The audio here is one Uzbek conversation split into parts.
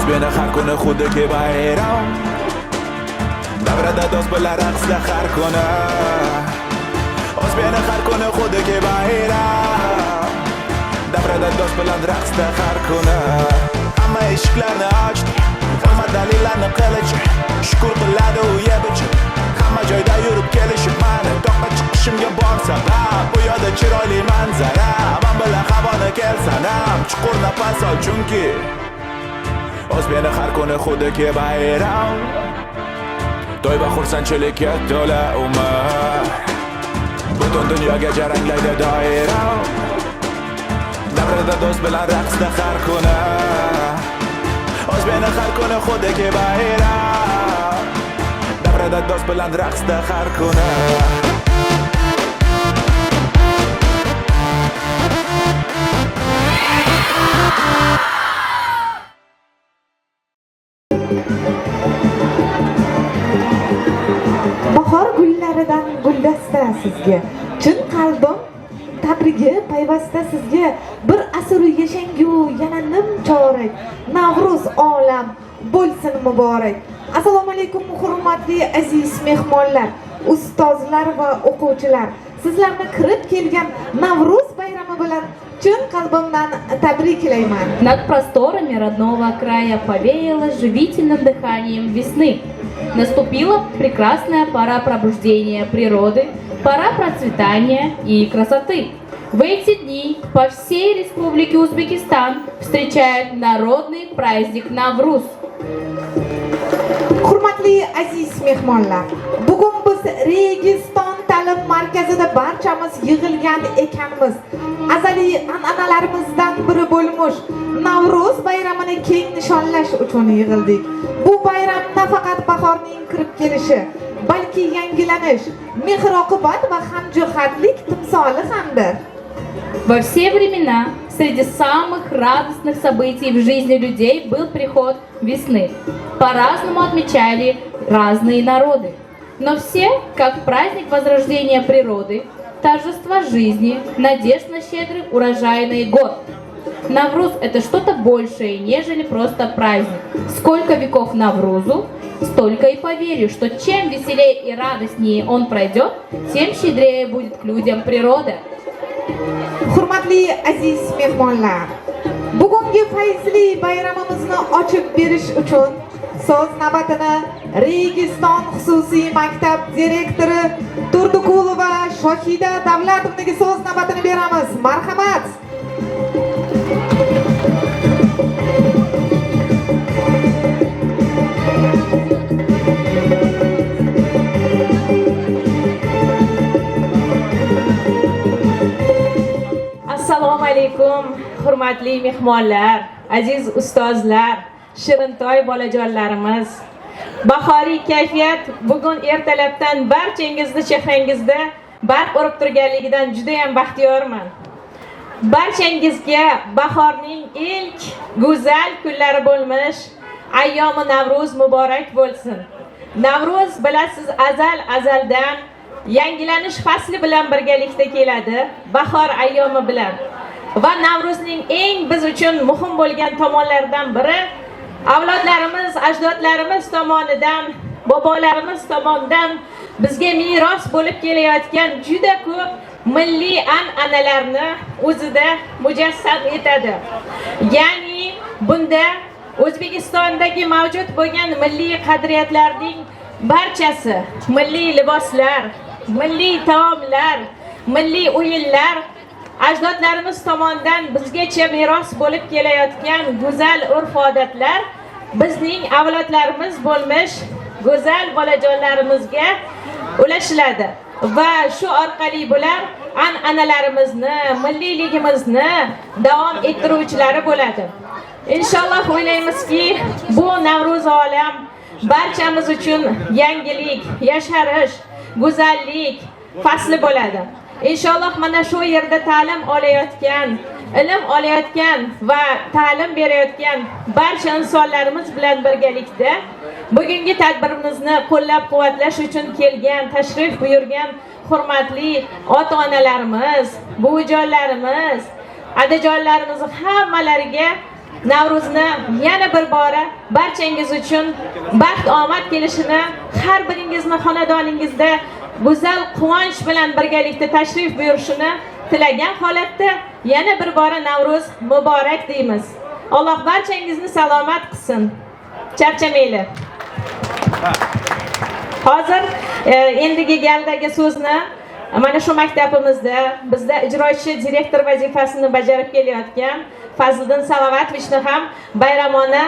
O'zbekni har kuni xuddi bayram Davrada do'st bilan raqsda har kuni O'zbekni har kuni xuddi bayram Davrada do'st bilan raqsda har kuni Hamma eshiklarni ochdi Hamma dalillarni qilichi Shukr qiladi u yebichi Hamma joyda yurib kelishib mani Toqqa chiqishimga bor sabab Bu yoqda chiroyli manzara Men bilan havoni kelsanam Chuqur nafas ol chunki O'zbekni har kuni xuddi bayram To'y va xursandchilikka to'la umr Butun dunyoga jaranglaydi doira Davrada do'st bilan raqsda har kuni O'zbekni har kuni xuddi bayram Davrada do'st bilan raqsda har kuni Bahor gullaridan guldasta sizga Chin qalbim tabrigi payvasta sizga Bir asr yashangu yana nim chorak Navruz olam bo'lsin muborak Assalomu alaykum hurmatli aziz mehmonlar ustozlar va o'quvchilar Sizlarni kirib kelgan Navruz bayrami bilan chin qalbimdan tabriklayman Над просторами родного края повеяло живительным дыханием весны. Наступила прекрасная пора пробуждения природы, пора процветания и красоты. В эти дни по всей республике Узбекистан встречают народный праздник Навруз. Hurmatli aziz mehmonlar, bugun biz Registon ta'lim markazida barchamiz yig'ilgan ekanmiz. Azaliy an'analarimizdan biri bo'lmoq Navruz bayramini keng nishonlash uchun yig'ildik. Bu bayram nafaqat bahorning kirib kelishi, balki yangilanish, mehr-oqibat va hamjihatlik timsoli hamdir. Во все времена среди самых радостных событий в жизни людей был приход весны. По-разному отмечали разные народы. Но все, как праздник возрождения природы, торжества жизни, надежд на щедрый урожайный год. Навруз – это что-то большее, нежели просто праздник. Сколько веков Наврузу, столько и поверю, что чем веселее и радостнее он пройдет, тем щедрее будет к людям природа. Hurmatli aziz mehmonlar, bugungi fayzli bayramimizni ochib berish uchun so'z navbatini Registon xususiy maktab direktori Turdukulova Shohida Davlatovnaga so'z navbatini beramiz. Marhamat. Assalomu alaykum, hurmatli mehmonlar, aziz ustozlar, shirintoy bolajonlarimiz. Bahoriy kayfiyat bugun ertalabdan barchangizni chehrangizda barq urib turganligidan juda ham baxtiyorman. Barchangizga bahorning ilk go'zal kunlari bo'lmish ayyomi Navruz muborak bo'lsin. Navruz bilasiz azaldan yangilanish fasli bilan birgalikda keladi, bahor ayyomi bilan. Va Navruzning eng biz uchun muhim bo'lgan tomonlaridan biri avlodlarimiz, ajdodlarimiz tomonidan, bobolarimiz tomonidan bizga meros bo'lib kelayotgan juda ko'p milliy an'analarni o'zida mujassam etadi. Ya'ni bunda O'zbekistondagi mavjud bo'lgan milliy qadriyatlarning barchasi, milliy liboslar, milliy taomlar, milliy o'yinlar, ajdodlarimiz tomonidan bizgacha meros bo'lib kelayotgan go'zal urf-odatlar bizning avlodlarimiz bo'lmish go'zal bolajonlarimizga ulashiladi va shu orqali bular an'analarimizni, milliyligimizni davom ettiruvchilari bo'ladi. Inshaalloh o'ylaymizki, bu Navruz olam barchamiz uchun yangilik, yasharish, go'zallik fasli bo'ladi. Inshaalloh mana shu yerda ta'lim olayotgan, ilm olayotgan va ta'lim berayotgan barcha insonlarimiz bilan birgalikda bugungi tadbirimizni qo'llab-quvvatlash uchun kelgan, tashrif buyurgan hurmatli ota-onalarimiz, buvijonlarimiz, adajonlarimiz hammalariga Navro'zni yana bir bora barchangiz uchun baxt omad kelishini, har biringizni xonadoningizda go'zal quvonch bilan birgalikda tashrif buyurishini tilagan holatda yana bir bora Navro'z muborak deymiz. Alloh barchangizni salomat qilsin. Charchamanglar. Hozir endigi galdagi so'zni mana shu maktabimizda bizda ijrochi direktor vazifasini bajarib kelayotgan Fazliddin Salovatovичni ham bayramona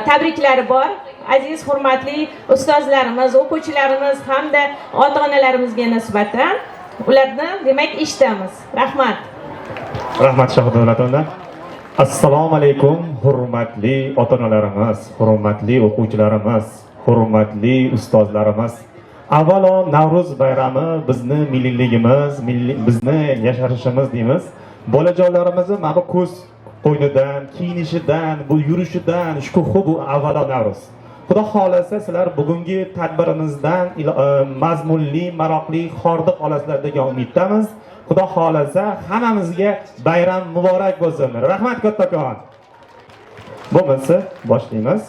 tabriklari bor. Aziz hurmatli ustozlarimiz, o'quvchilarimiz hamda ota-onalarimizga nisbatan ularni demak eshitamiz. Rahmat. Rahmat Shohdavlatona. Assalomu alaykum hurmatli ota-onalarimiz, hurmatli o'quvchilarimiz, hurmatli ustozlarimiz. Avvalo Navro'z bayrami bizni milliyligimiz, bizni yasharishimiz deymiz. Bolajonlarimizni mana bu ko'z qo'ynidan, kiyinishidan, bu yurishidan, shukuhi bu avvalo Navro'z. Xudo xolasa sizlar bugungi tadbirimizdan mazmunli, maroqli hordiq olasizlar degan umiddamiz. Xudo xolasa hammamizga bayram muborak bo'lsin. Rahmat kattakon. Bo'lmasa boshlaymiz.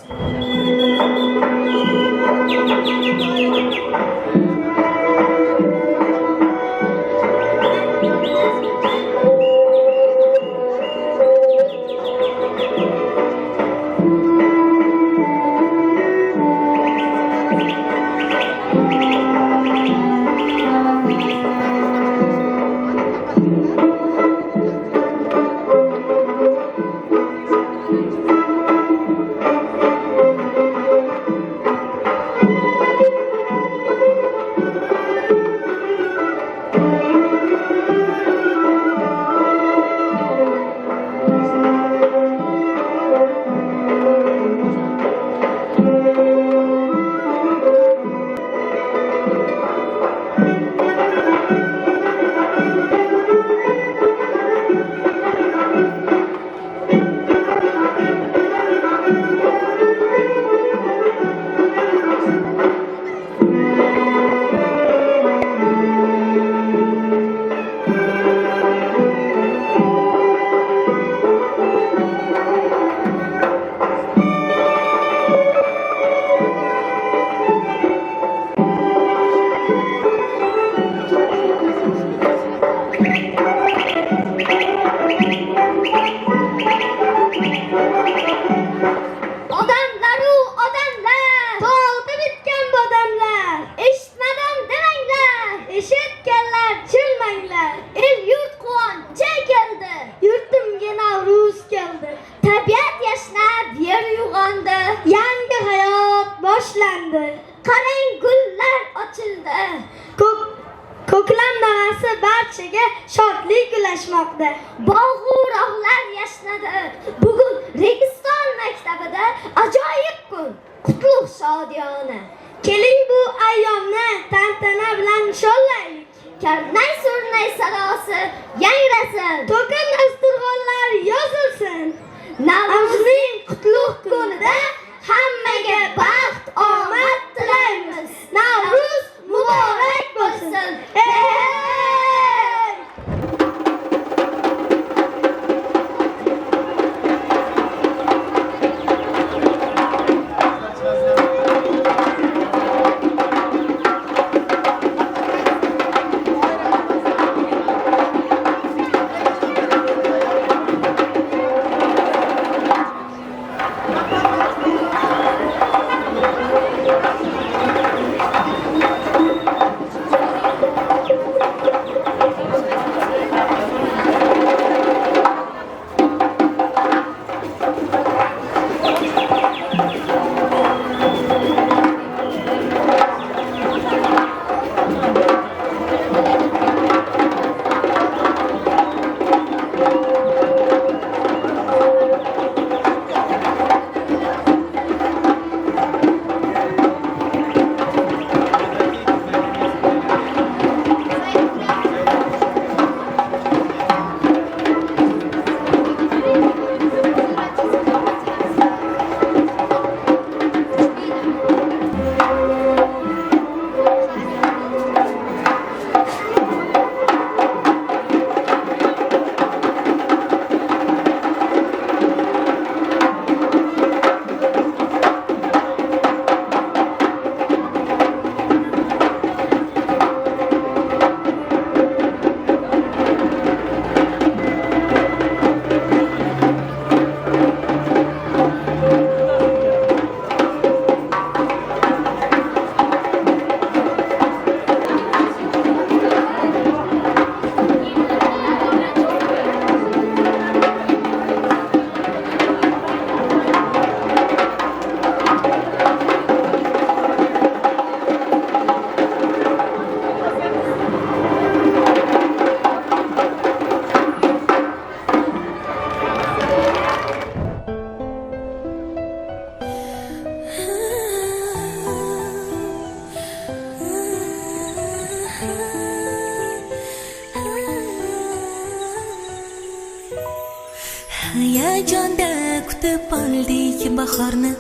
jonda kutib oldik bahorni,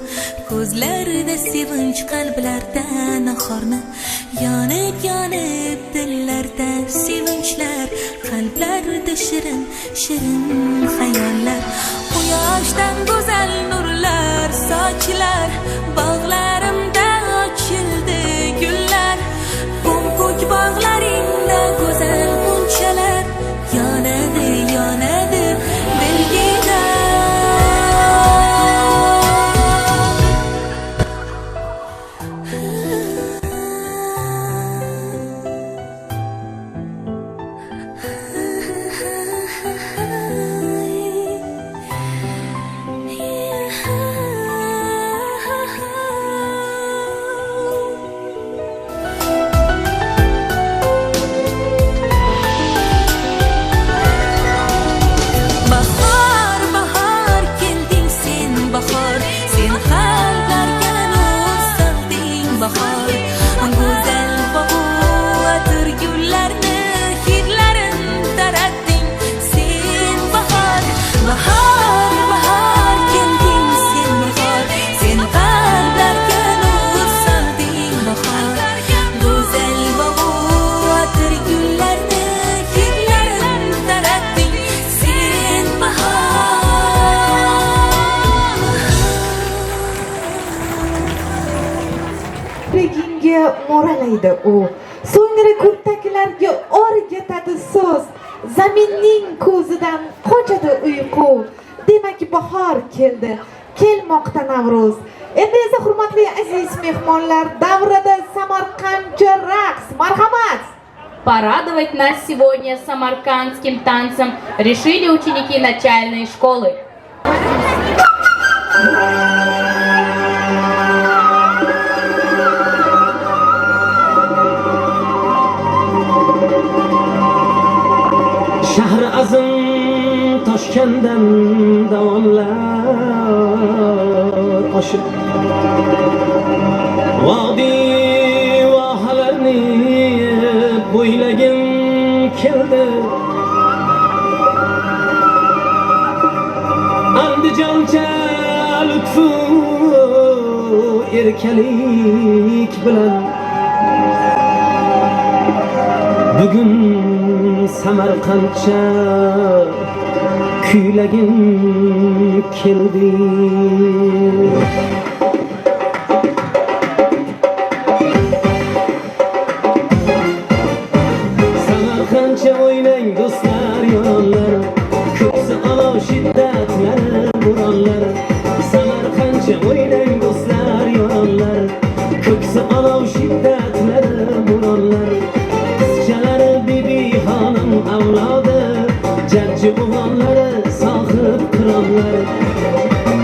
ko'zlarda sevinch, qalblarda nahorni. Yonib yonib dillarda sevinchlar, qalblarda shirin shirin xayollar. Quyoshdan go'zal nurlar sochlar, bog'larimda ochildi gullar. Ko'k bog'laringda go'zal g'unchalar, yonadi yonadi dilgida. mo'ralaydi u. So'ngra ko'ktagilarga o'rgatadi so'z. Zaminning ko'zidan qochadi uyqu. Demak, bahor keldi. Kelmoqda Navruz. Endi esa hurmatli aziz mehmonlar, davrada samarqandcha raqs. Marhamat. Порадовать нас сегодня самаркандским танцем решили ученики начальной школы. Shahr azim Toshkentdan davonlar oshib vodiy vohalarni bo'ylagim keldi. Andijoncha lutfu erkalik bilan bugun Samarqandcha kuylagim keldi. Samarqandcha o'ynang do'stlar, yoronlar, ko'ksi olov shiddatlari bo'ronlar. Samarqandcha o'ynang do'stlar, yoronlar, ko'ksi olov shiddatlari bo'ronlar. Qizchalari bibi xonim avlodi, jajji o'g'lonlari sohib qironlar.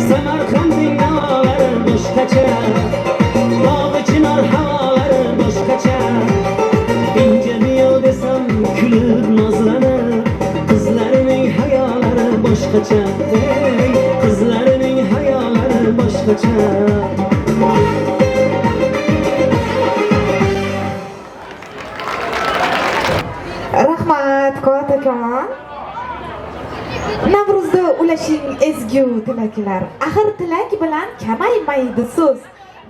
Samarqandning navolari boshqacha, bog'i chinor havolari boshqacha. Inja biyo desam kulib nozlanib, qizlarining hayolari boshqacha. Qizlarining hayolari boshqacha. Rahmat Qotakamon. Navruzda ulashing ezgu tilaklar. Axir tilak bilan kamaymaydi so'z.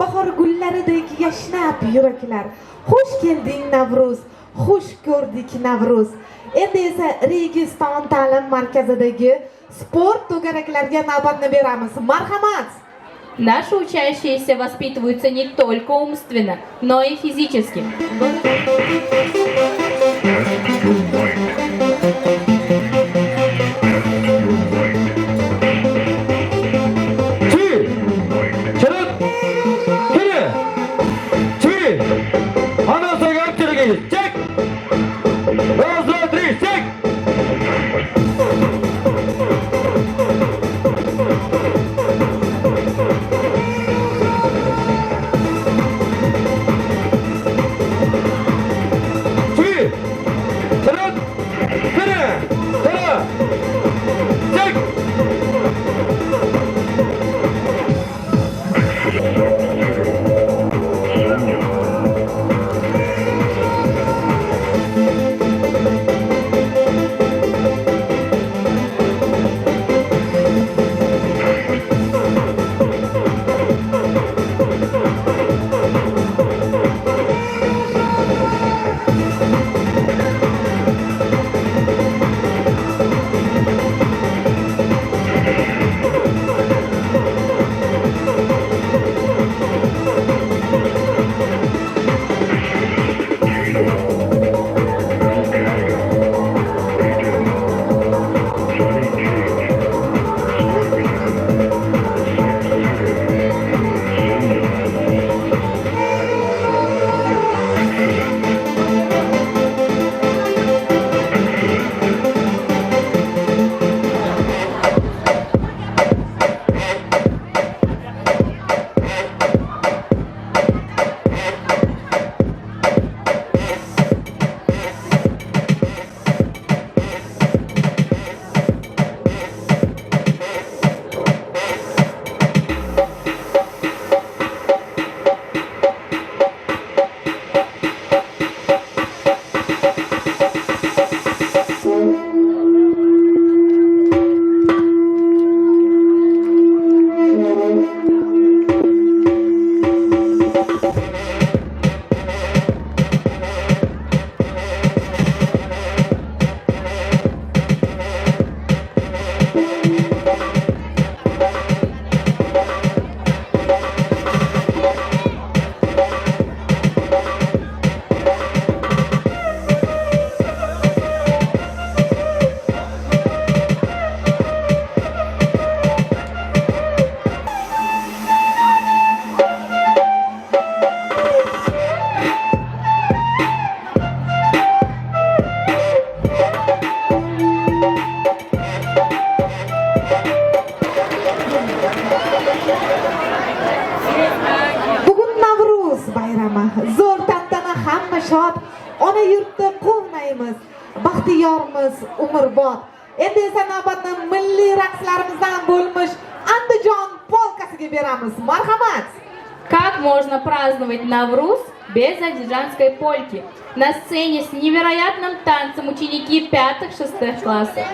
Bahor gullaridek yashnab yuraklar. Xush kelding Navruz, xush ko'rdik Navruz. Endi esa Registon ta'lim markazidagi sport to'garaklariga navbatni beramiz. Marhamat. Наши учащиеся воспитываются не только умственно, но и физически. zo'r tantana hamma shod. Ona yurtda quvnaymiz, baxtiyormiz umrbod. Endi esa navbatni milliy raqslarimizdan bo'lmish Andijon polkasiga beramiz. Marhamat. Как можно праздновать Навруз без андижанской польки? На сцене с невероятным танцем ученики 5-6 классов.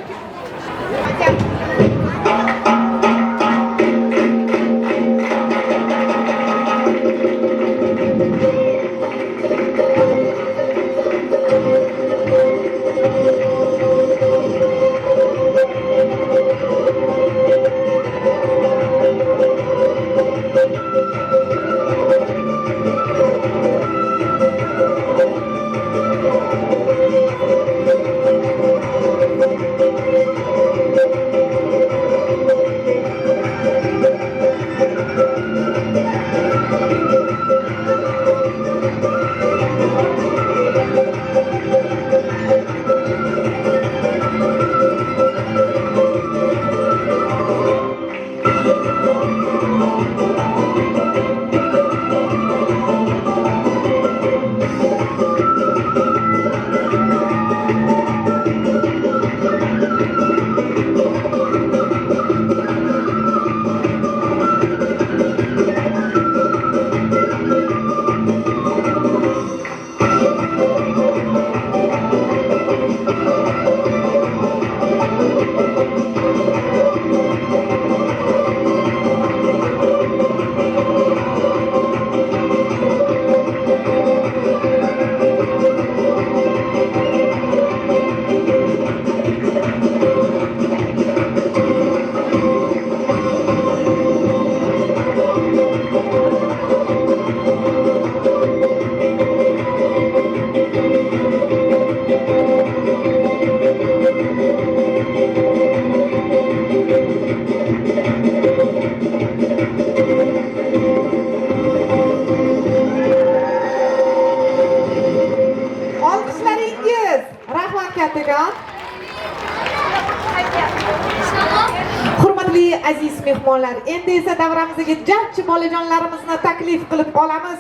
Hurmatli aziz mehmonlar, endi esa davramizga jajji bolajonlarimizni taklif qilib qolamiz.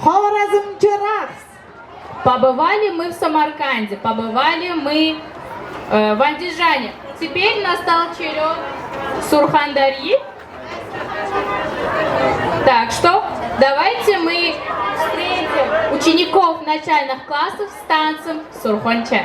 Xorazmcha raqs. Побывали мы в Самарканде, побывали мы в Андижане. Теперь настал черед Сурхандарьи. Так что давайте мы встретим учеников начальных классов с танцем Сурхонча.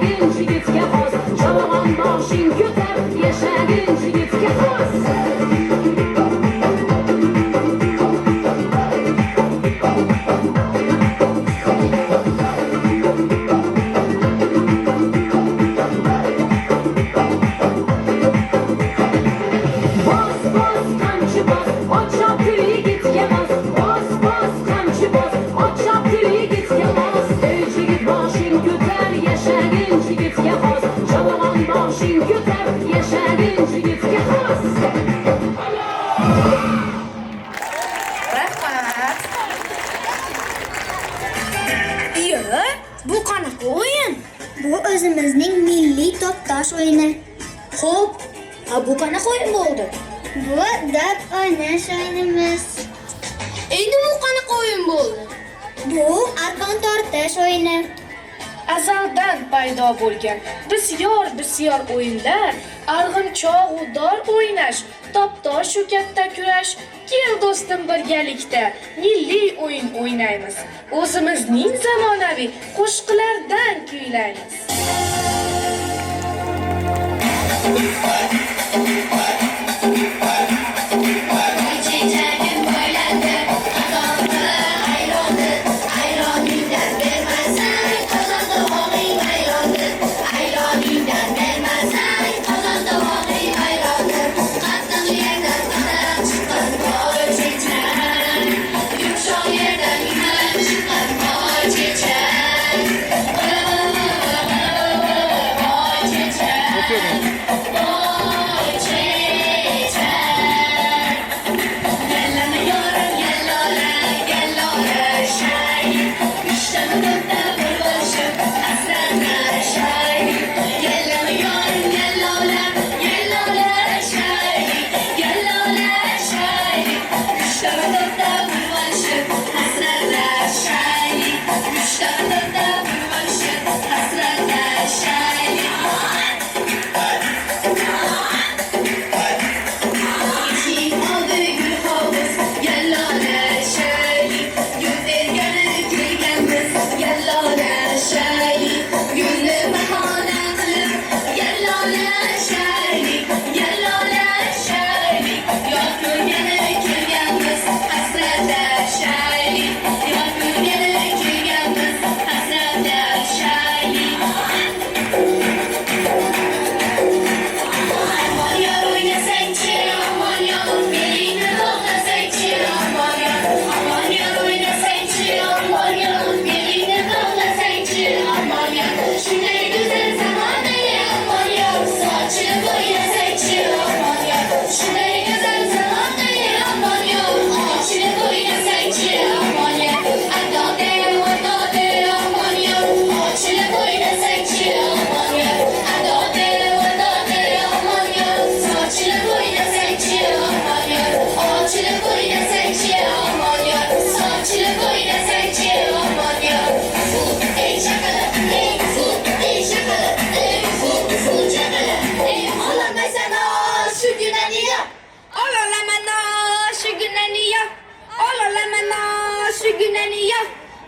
yashagin yigitga xos, shovg'on boshing ko'tar, yashagin yigitga xos. Bu qanaqa o'yin? Bu o'zimizning milliy to'ptosh o'yini. Xo'p, bu qanaqa o'yin bo'ldi? Bu dab o'ynash o'yinimiz. Endi bu qanaqa o'yin bo'ldi? Bu arqon tortish o'yini. Azaldan paydo bo'lgan bisyor o'yinlar, arg'imchoq va dor o'ynash, toptosh shu katta kurash. Kel do'stim birgalikda milliy o'yin o'ynaymiz. O'zimizning zamonaviy qo'shiqlardan kuylaymiz.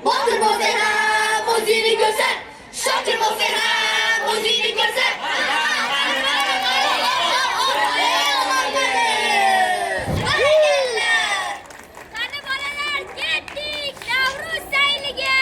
Botir bo'lsa ham o'zini ko'rsat, shotir bo'lsa ham o'zini ko'rsat. Qani bolalar, ketdik Navruz sayliga.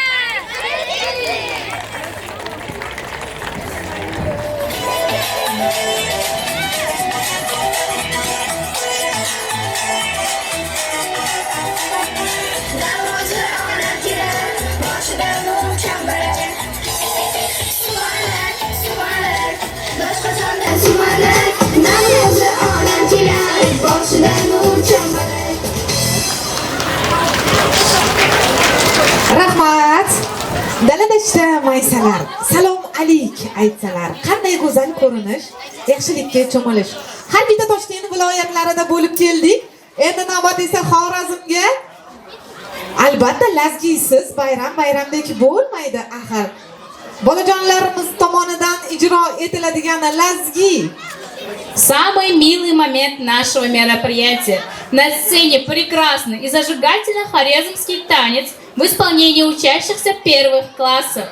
Rahmat. Dalada ishtamaysalar, salom alik aytsalar, qanday go'zal ko'rinish, yaxshilikka cho'milish. Har bitta Toshkent viloyatlarida bo'lib keldik. Endi navbat esa Xorazmga. Albatta lazgisiz bayramdek bo'lmaydi axir. Bolajonlarimiz tomonidan ijro etiladigan lazgi. Самый милый момент нашего мероприятия. На сцене прекрасный и зажигательный хорезмский танец в исполнении учащихся первых классов.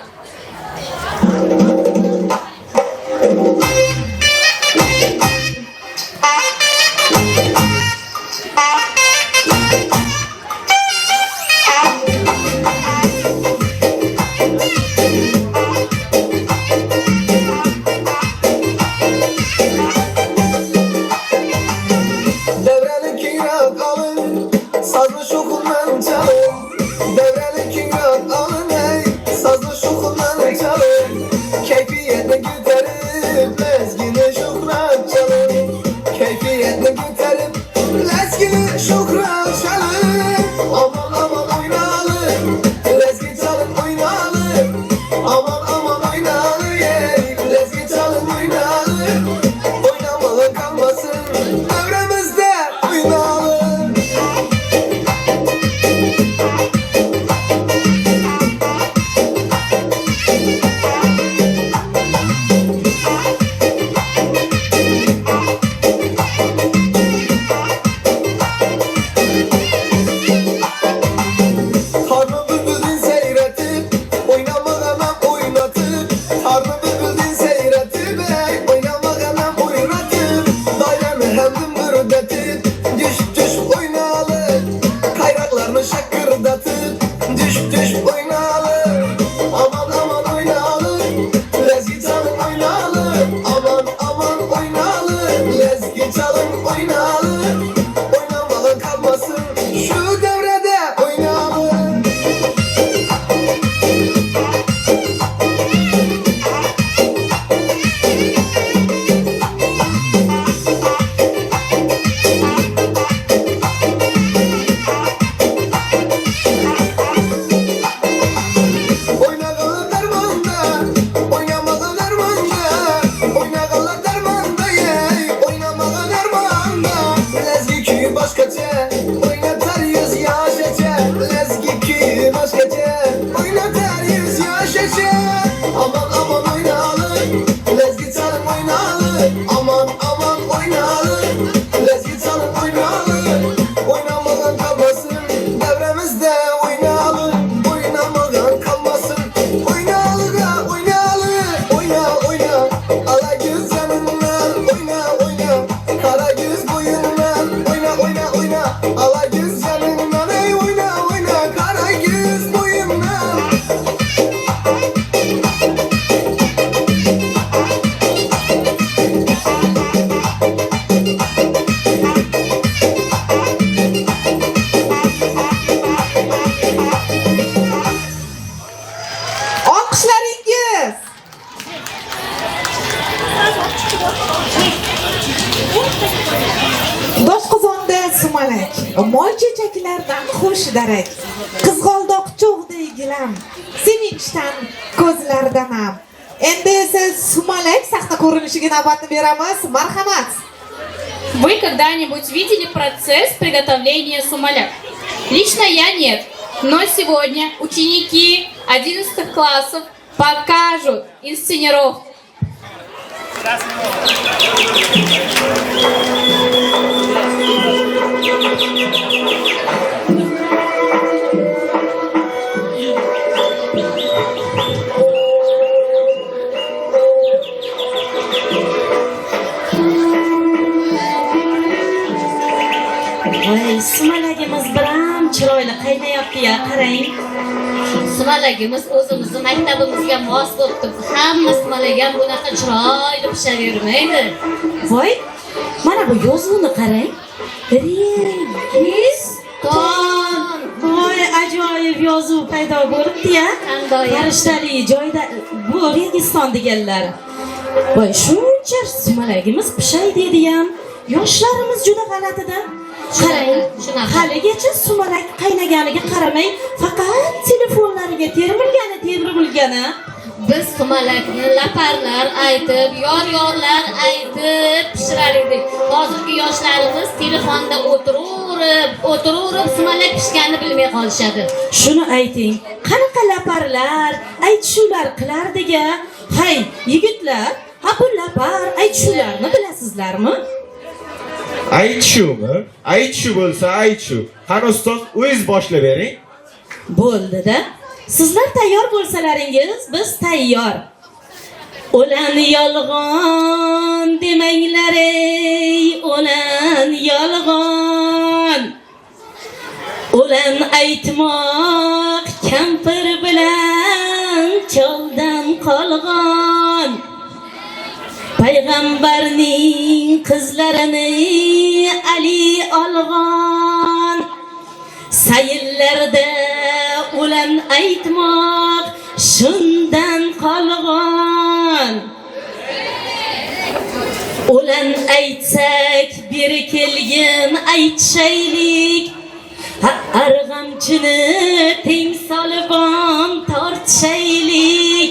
oynayalım. Oynamalı kalmasın şu devrede oynayalım. Oynagalı dermanda, oynamalı dermanda, oynagalı dermanda ye, oynamalı dermanda. Lezgi ki başkaca, oynatar yüz yaşaca. Lezgi ki başkaca, oynatar yüz yaşaca. Aman aman oynayalım, lezgi çalın oynayalım. Aman aman oynayalım, lezgi çalın oynayalım. Oynamadan kalmasın devremizde oynayalım. Oynamadan kalmasın oynayalım, oynayalım. Oyna oyna ala göz yanından, oyna oyna kara göz boyundan. Oyna oyna oyna ala göz yanından, ey oyna oyna kara göz boyundan. Olqishlaringiz. Doshqozonda sumalak, moy chechaklardan xush darak. Qizg'aldoq cho'g'day gilam, sevinchdan ko'zlardan ham. Endi esa sumalak sahna ko'rinishiga navbatni beramiz. Marhamat. Вы когда-нибудь видели процесс приготовления сумаляк? Лично я нет, но сегодня ученики 11 классов покажут инсценировку. Voy, sumalagimiz biram chiroyli qaynayapti-ya, qarang. Sumalagimiz o'zimizni maktabimizga mos bo'libdi. Hamma sumalak ham bunaqa chiroyli pishavermaydi. Voy, mana bu yozuvni qarang. Registon. Voy, ajoyib yozuv paydo bo'libdi-ya. Farishtali joyda bu Registon deganlar. Voy, shuncha sumalagimiz pishay dedi-ham. Yoshlarimiz juda g'alatida. Qarang, haligacha sumalak qaynaganiga qaramay, faqat telefonlariga termilgani. Biz sumalakni laparlar aytib, yor-yorlar aytib pishirar edik. Hozirgi yoshlarimiz telefonda o'tirib sumalak pishganini bilmay qolishadi. Shuni ayting, qanaqa laparlar, aytishuvlar qilardiga? Hay, yigitlar, ha bu lapar aytishuvlarni bilasizlarmi? Aytishuvmi? Aytishuv bo'lsa aytishuv. Qani ustoz, o'zingiz boshlab bering. Bo'ldi-da. Sizlar tayyor bo'lsalaringiz, biz tayyor. O'lan yolg'on demanglar ey, o'lan yolg'on. O'lan aytmoq kampir bilan choldan qolg'on. Payg'ambarning qizlarini Ali olg'on. Sayillarda o'lan aytmoq shundan qolg'on. O'lan aytsak beri kelgin aytishaylik. Arg'amchini teng solibon tortishaylik.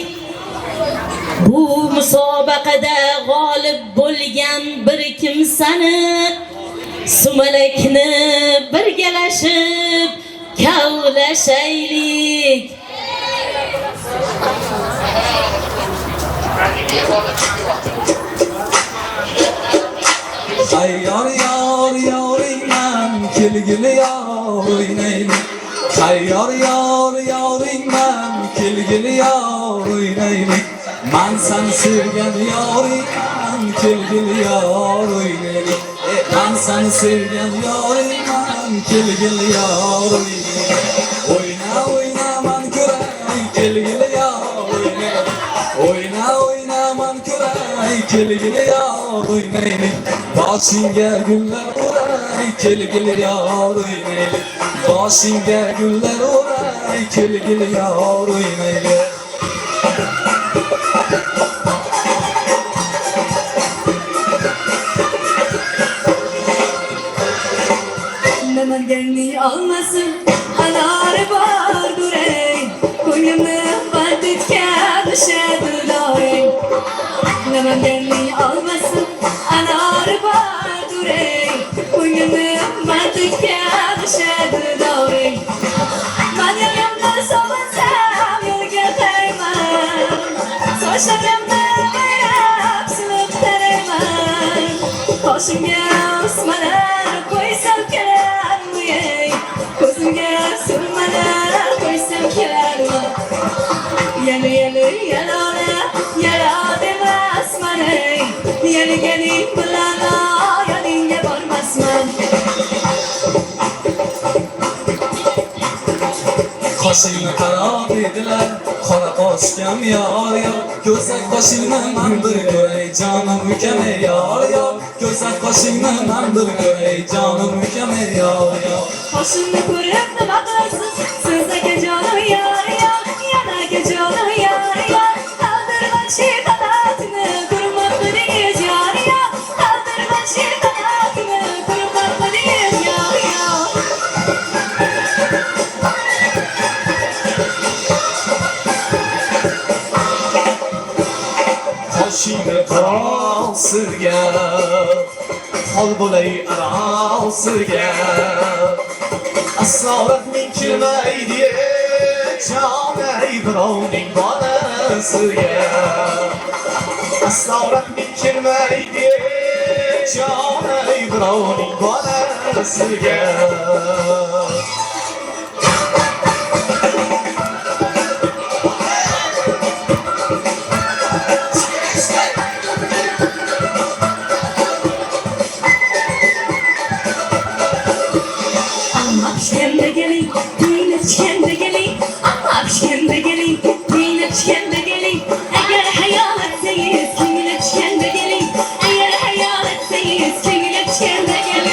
Bu musobaqada g'olib bo'lgan bir kimsani sumalakni birgalashib kavlashaylik. Ay yor yor yoringman kelgili yor o'ynaylik. Ay yor yor yoringman kelgili yor o'ynaylik. Man sen sevgan yoringman kelgili yor o'ynaylik. Man sen sevgan yoringman kelgili yor o'ynaylik. O'yna o'yna man ko'ray kelgili yor o'ynaylik. O'yna o'yna man ko'ray uray kelgili yar oynaylik boshingga gullar uray kelgili yar oynaylik boshingga gullar uray kelgili yar oynaylik Namanganning olmasin anori bordur ey ko'nglimni banditga bishadi doim Namanganning olmasin anori bordur ey ko'nglimni banditga bishadi doim Men yo'limda so'masam yo'lga qayman sochlarimni qayrab silib tarayman qoshimga o'smalar qo'ysam kelarmi ey ko'zimga surmalar qo'ysam kelarmi Yali yalona yala demasman ey yaliganing bilan yoningga bormasman Qoshingni qaro dedilar qora qoshgam yor yor ko'zak qoshingni man bir ko'ray jonim ukam ey yor yor ko'zak qoshingni man bir ko'ray jonim ukam ey yor yor Qoshimni ko'rib nima qilasiz siz aka jonim yor yor yana aka jonim yor yor qaldirman shikolatini ko'rmoqdingiz yor yor qaldirman shikolatini ko'rmoqdingiz yor yor Qoshingni qaro sirga qol bo'lay aro sirga asoratning kirmaydi jonay birovning bolasiga asoratning kirmaydi jonay birovning bolasiga Eğer hayal etseniz kimin içinde gelin Eğer hayal etseniz kimin içinde gelin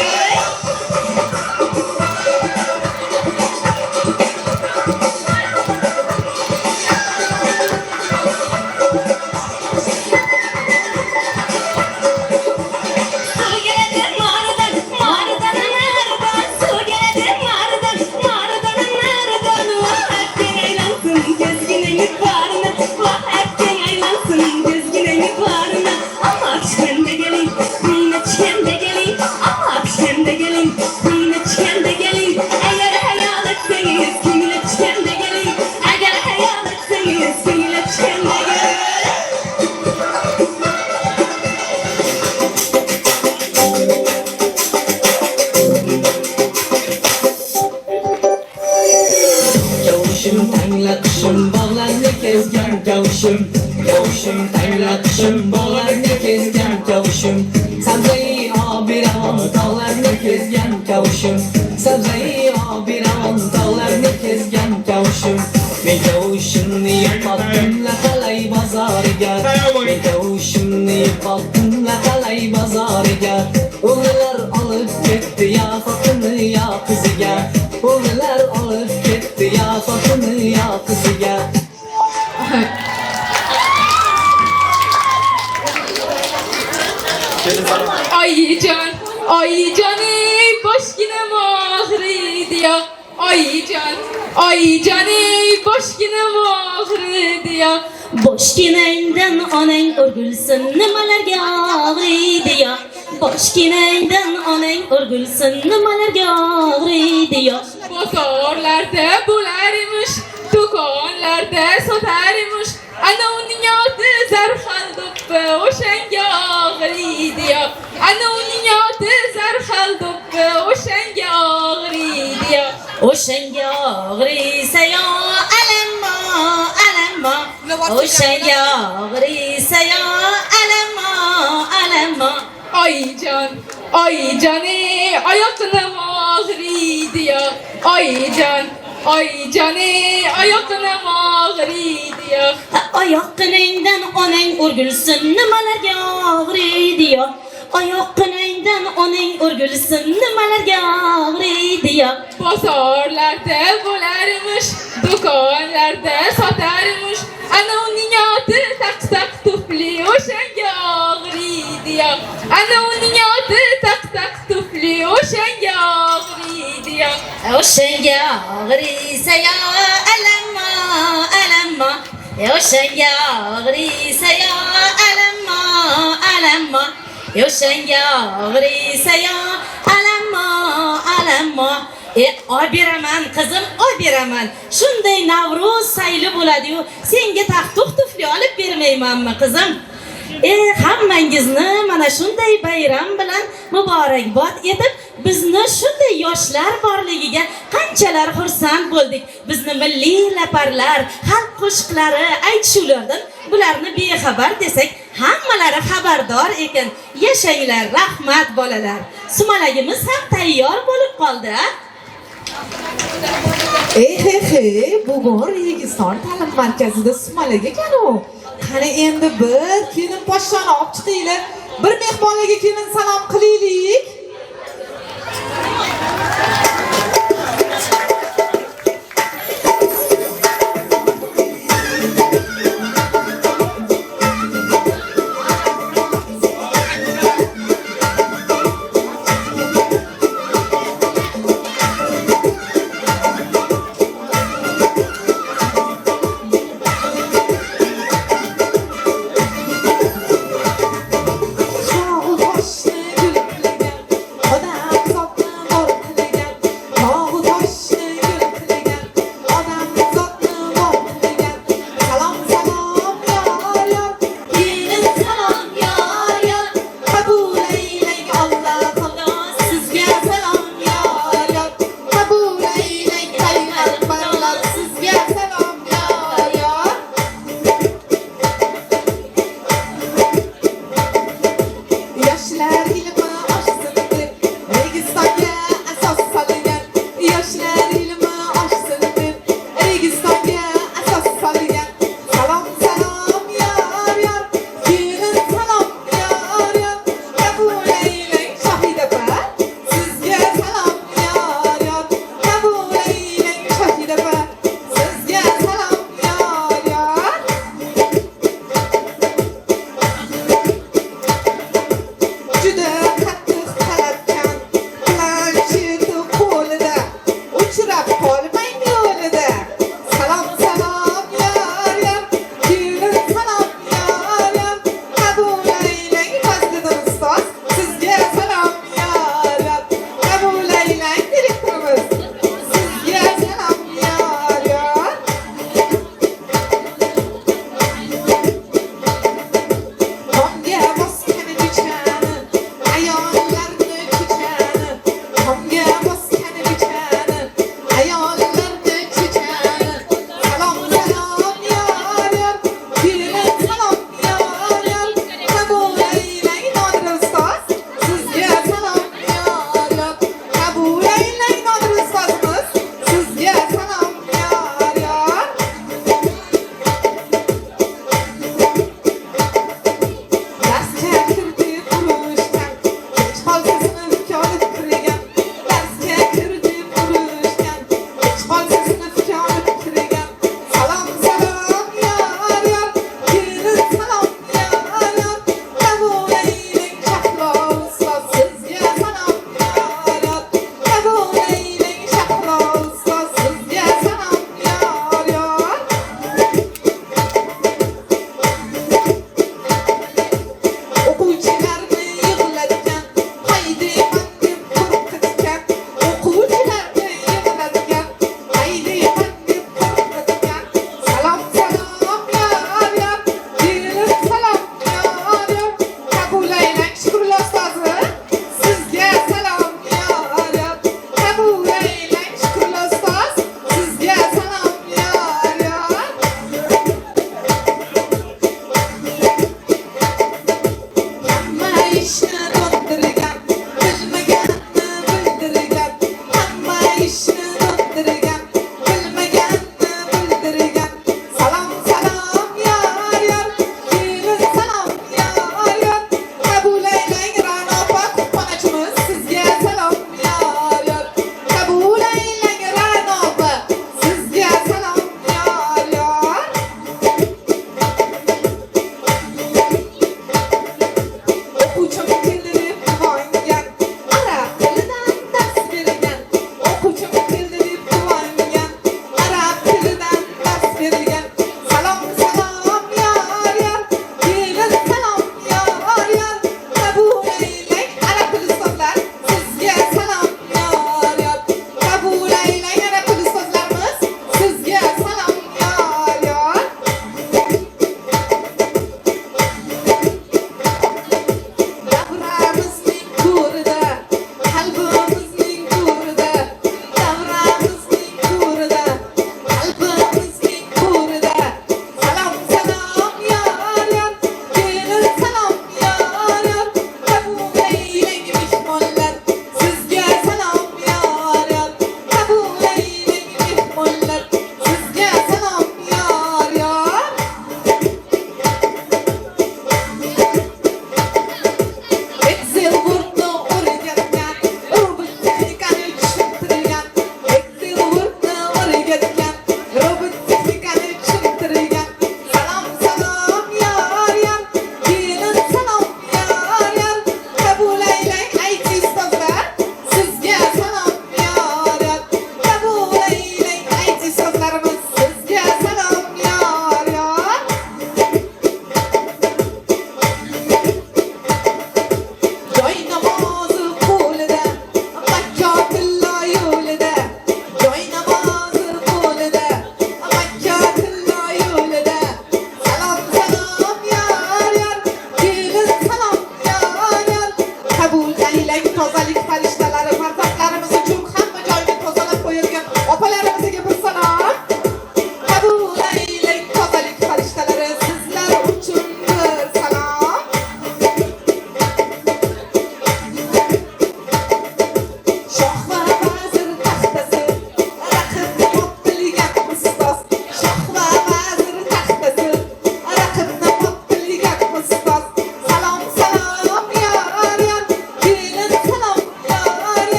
Su gelir mağaradan mağaradan mağaradan Su gelir mağaradan mağaradan mağaradan Vaktin aylansın gezginin yükvarına Vaktin aylansın gezginin yükvarına Ama pişkende gelin yine pişkende gelin Ama pişkende gelin yine pişkende gelin Eğer hayal etseniz kiminle pişkende gelin Eğer hayal etseniz kiminle pişkende gelin Kavuşum tanglaqışım bağlarını kezgan kavuşum Kavuşum tanglaqışım bağlarını kezgan kavuşum Sabzayı abiran dağlarını kezgan kavuşum Sabzayı abiran dağlarını kezgan kavuşum Men kavuşumni yo'qotdim qalay bozoriga Men kavuşumni yo'qotdim qalay bozoriga O'g'illar olib ketdi ya xotini ya qiziga O'g'illar olib ketdi ya xotini ya qiziga Ay can ey boshginam og'riydi ya Ay can ey boshginam og'riydi ya Boshginangdan onang o'rgulsin nimalarga og'riydi ya Boshginangdan onang o'rgulsin nimalarga og'riydi ya Bozorlarda bo'lar emish do'konlarda sotar emish ana uning oti zarhal do'ppi o'shanga og'riydi ya ana uning oti zarhal do'ppi o'shanga og'riydi ya O'shanga og'riysa yo alammo alammo O'shanga og'riysa yo alammo alammo Oyjon ey oyoqlarim og'riydi ya Oyjon ey oyoqlarim og'riydi yo. Oyoq qiningdan onang urgulsin nimalarga og'riydi yo. Oyoq qiningdan onang urgulsin nimalarga og'riydi yo. Bozorlarda bo'larmish, do'konlarda sotarmish. Ana uning oti taq-taq tufli o'shanga og'riydi yo. Ana uning oti taq-taq tufli o'shanga og'riydi yo. O'shanga og'riysa yo alamma alamma. O'shanga og'riysa yo alamma alamma. O'shanga og'riysa yo alamma alamma. Oy beraman qizim, oy beraman. Shunday Navruz sayli bo'ladi-yu, senga taxtuq tufli olib bermaymanmi qizim? Hammangizni mana shunday bayram bilan muborakbod etib, bizni shunday yoshlar borligiga qanchalar xursand bo'ldik. Bizni milliy laparlar, xalq qo'shiqlari aytishuvlardan bularni bexabar desak, hammalari xabardor ekan. Yashanglar, rahmat bolalar. Sumalagimiz ham tayyor bo'lib qoldi. Bugun Registon ta'lim markazida sumalak ekan-u. Qani endi bir kelin poshshani olib chiqinglar. Bir mehmonlarga kelin salom qilaylik. Shoh boshni gulligan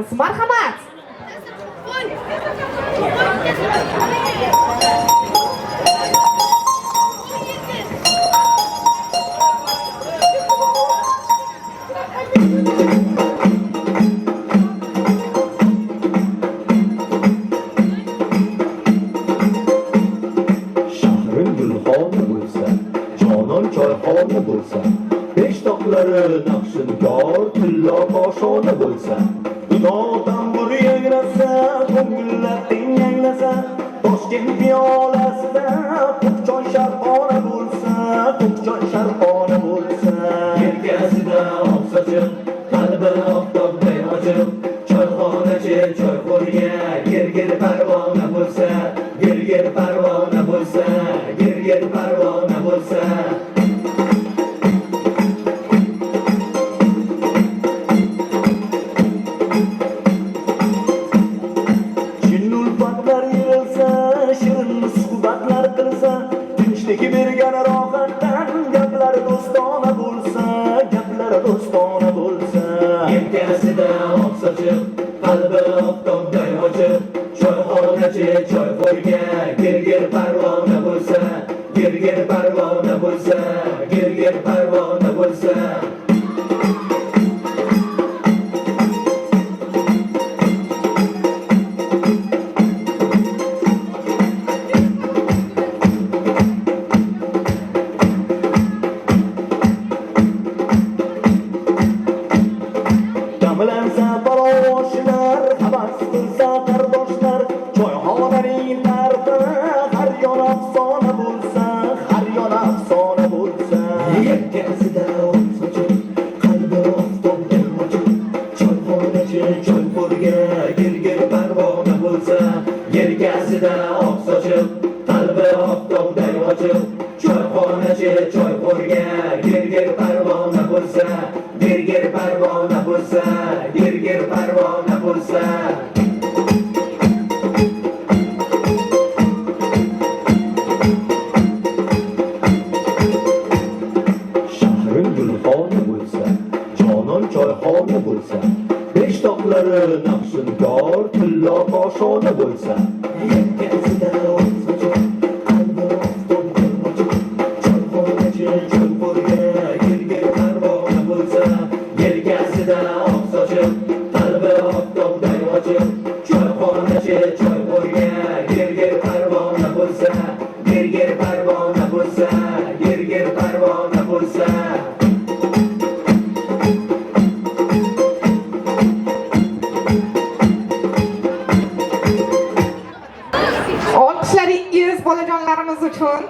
beramiz. Marhamat. Shahrim gulxona bo'lsa, jonon choyxona bo'lsa, besh toqlari naqshinkor, tillo qoshona bo'lsa, inodan bir yangrasa, ko'ngillar yanglasa, Toshkent piyolasida to'qchoy sharqona bo'lsa, to'qchoy sharqona bo'lsa, yelkasida oq sochiq, qalbi oftobday ochiq, choyxonachi choyxo'rga gir parvona bo'lsa, gir parvona bo'lsa, gir parvona bo'lsa. Chin ulfatlar yig'ilsa, shirin suhbatlar qilsa, tinchlik bergan rohatdan gaplar do'stona bo'lsa, gaplar do'stona bo'lsa. Yelkasida oq sochiq, qalbi oftobday ochiq, choyxonachi choyxo'rga gir parvona bo'lsa, gir parvona bo'lsa, gir parvona bo'lsa. Jamlansa parovoshlar, havas qilsa qardoshlar, choyxonaning tarifi har yon afsona bo'lsa, har yon afsona bo'lsa. Yelkasida oq sochiq, qalbi oftobday ochiq, choyxonachi choyxo'rga gir parvona bo'lsa, yelkasida oq sochiq, qalbi oftobday ochiq, choyxonachi choyxo'rga gir parvona bo'lsa, gir parvona bo'lsa, gir parvona bo'lsa. Shahrim gulxona bo'lsa, jonon choyxona bo'lsa, besh toqlari naqshinkor, tillo qoshona bo'lsa, yelkasida oq sochiq, qalbi oftobday ochiq, choyxonachi choyxo'rga gir parvona bo'lsa, yelkasida oq sochiq, qalbi oftobday ochiq, choyxonachi choyxo'rga gir parvona bo'lsa, gir parvona bo'lsa, gir parvona bo'lsa. Olqishlaringiz bolajonlarimiz uchun.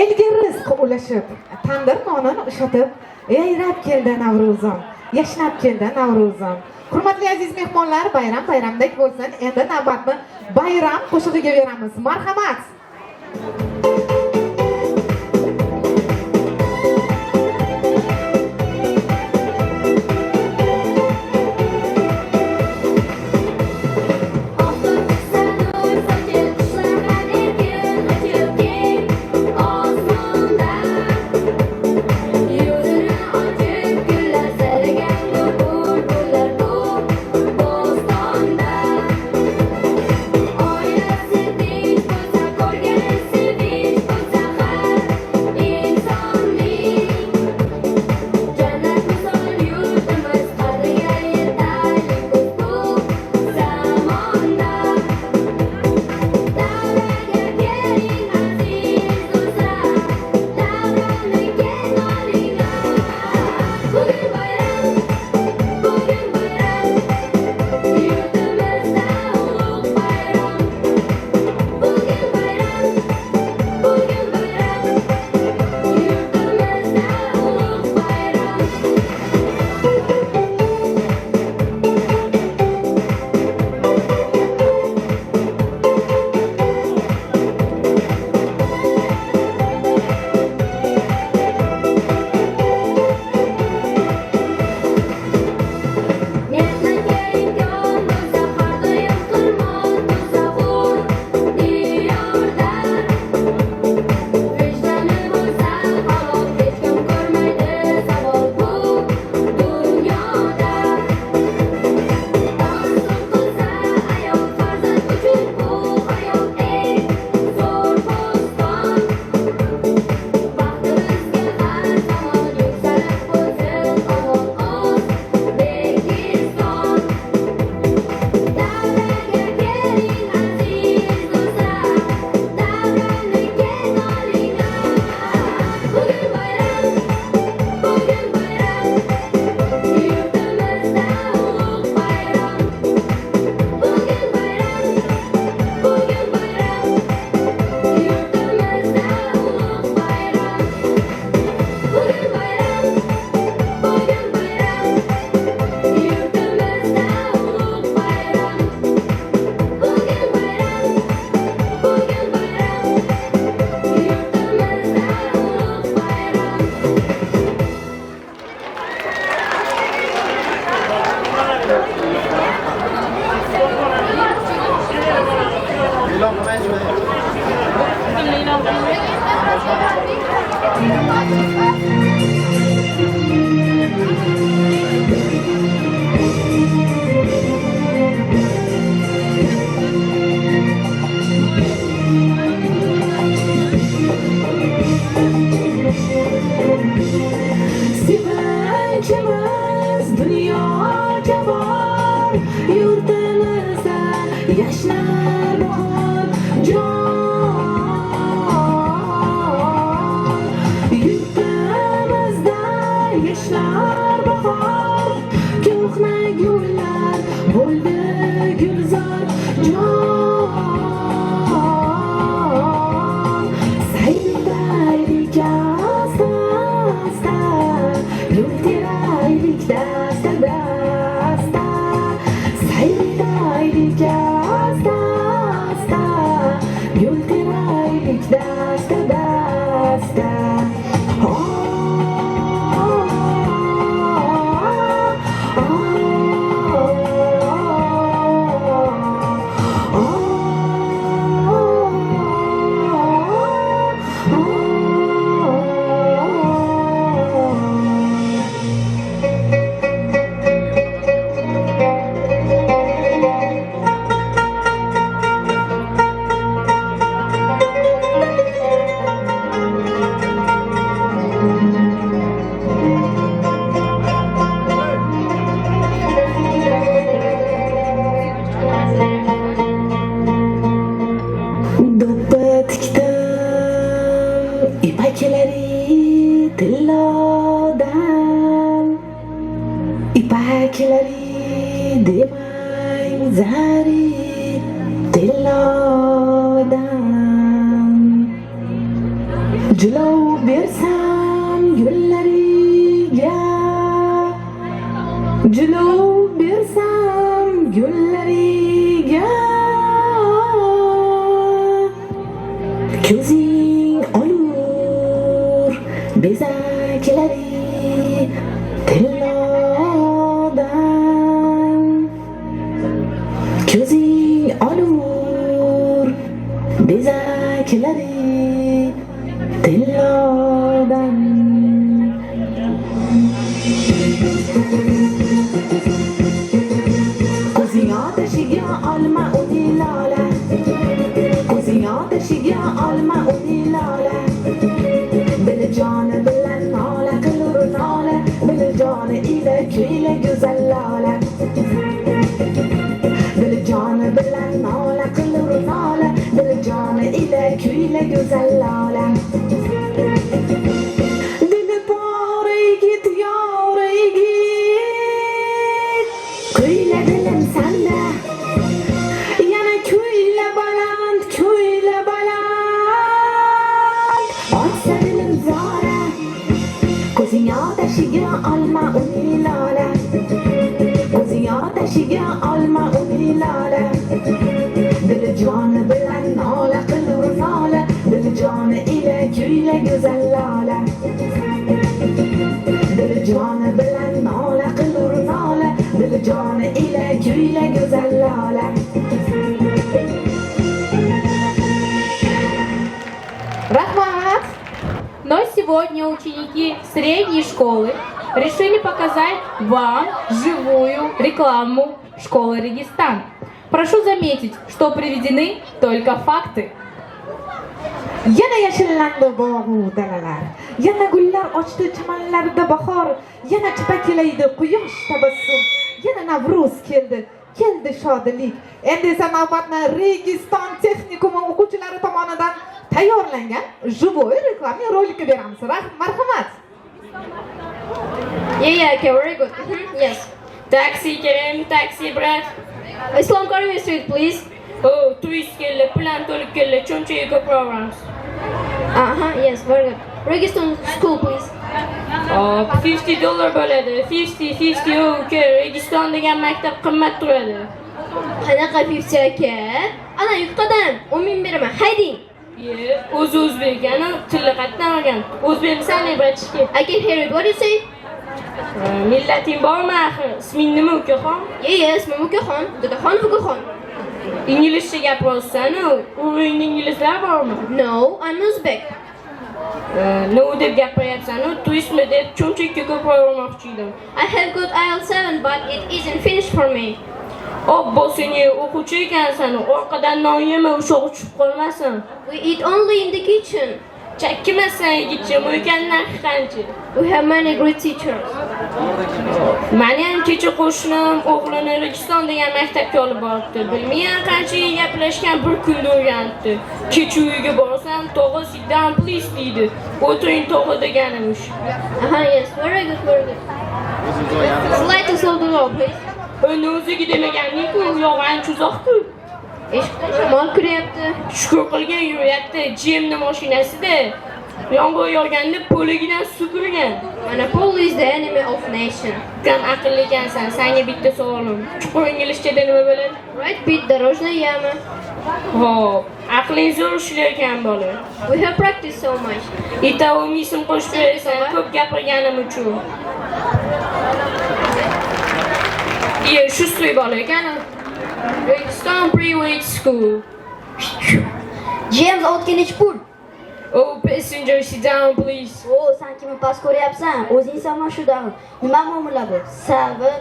Elga rizq ulashib, tandir nonini ushatib, yayrab keldi Navruzim, yashnab keldi Navruzim. Hurmatli aziz mehmonlar, bayramdek bo'lsin. Endi navbatni bayram qo'shig'iga beramiz. Marhamat. Yuzini ochib gullar saragan bulbullar ko'p bo'stonda. Oilasi tinch bo'lsa, ko'rgani sevinch Sevinchimiz dunyoga bor, yurtimizda yashnar bahor jon. Yurtimizda yashnar bahor, ko'hna gullar bo'ldi gulzor jon. Sayraylik asta-asta, yo'l teraylik dasta-dasta. Sayraylik asta-asta, yo'l teraylik dasta-dasta. Do'ppi tikdim ipaklari tillodan, ipaklari demang zari tillodan. Jilov bersam gullariga, jilov bersam gullariga. Ko'zing olur bezaklari tillodan. Ko'zing olur bezaklari tillodan. Ko'zing otashiga olma uni lola, ko'zing otashiga olma uni lola. Bilijoni bilan nola qilur nola, bilijoni ila kuyla go'zal lola. Bilijoni bilan nola qilur nola, bilijoni ila kuyla go'zal lola. Dili bor yigit yor yigit, kuyla dilim sanda, yana kuyla baland, kuyla baland. Otsa dilim zora, ko'zing otashiga olma uni lola, ko'zing otashiga olma uni lola. Dilijoni bilan nola qilur nola, dilijoni ila kuyla go'zal lola. Dilijoni bilan nola qilur nola, dilijoni ila kuyla go'zal lola. Rahmat! Но сегодня ученики средней школы решили показать вам живую рекламу школы Регистан. Прошу заметить, что приведены только факты. Yana yashillandi bog'u dalalar, yana gullar ochdi chamanlarda bahor, yana chipaklaydi quyosh tabassum, yana Navruz keldi, keldi shodlik. Endi esa navbatni Registon texnikumi o'quvchilari tomonidan tayyorlangan живой reklama roliki beramiz. Marhamat. Yeah, okay, very good. Yes. Taxi, Kerem, taxi, brat. Islom Karimov Street, please. Oh, turist kelle, plan to'lib kelle, chonchaga programs. Yes, very good. Registon school, please. $50 bo'ladi. 50 okay. Registon degan maktab qimmat turadi. Qanaqa 50 aka? Ana yuqadan 10 ming beraman. Hayding. O'zi o'zbekani tilni qayerdan olgan? O'zbekmisan, bratishki? I can hear it. What do you say? Millating bormi axir? Isming nima, ukaxon? Yeah, ismim Ukaxon. Dadaxon Ukaxon. Inglizcha gapiryapsan-ku. O'zingda inglizlar bormi? No, I'm Uzbek. Nima deb gapiryapsan-ku? Turistmi deb cho'nchakka ko'proq urmoqchi edim. I have got IELTS 7, but it isn't finished for me. Obbo, sen o'quvchi ekansan, orqadan non yema, ushoq tushib qolmasin. We eat only in the kitchen. Chakkimasan yigitchim, o'ykan narxi qancha? We have many great teachers. Mani ham kecha qo'shnim o'g'lini Registon degan maktabga olib boribdi. Bilmayman qancha gaplashgan, bir kunda o'rganibdi. Kecha uyiga borsam, tog'a sit down please deydi. O'tiring tog'a deganimish. Yes, very good, very good. Slightly slow the road, please. Uni o'ziga demaganning-ku, uyog'i ancha uzoq-ku. Eshikdan shamol kiryapti. Shukur qilgan yuryapti, GM'ni mashinasida. Yomg'ir yog'ganda poligidan supurgan. Mana Poli is the enemy of nation. Kam aqlli ekansan, senga bitta savolim. Chuqur inglizchada nima bo'ladi? Right, Pete, дорожная яма. Hop, aqling zo'r ishlar ekan bola. We have practiced so much. Itav ism qo'shib berasan, ko'p gapirganim uchun. Shu so'y bola ekan. Registon Private School. James Otkinich-pur. Oh, passenger, sit down, please. Oh, sen kimi pas ko'ryapsan? O'zingsan shu davr. Nima muomala bu? Sabr.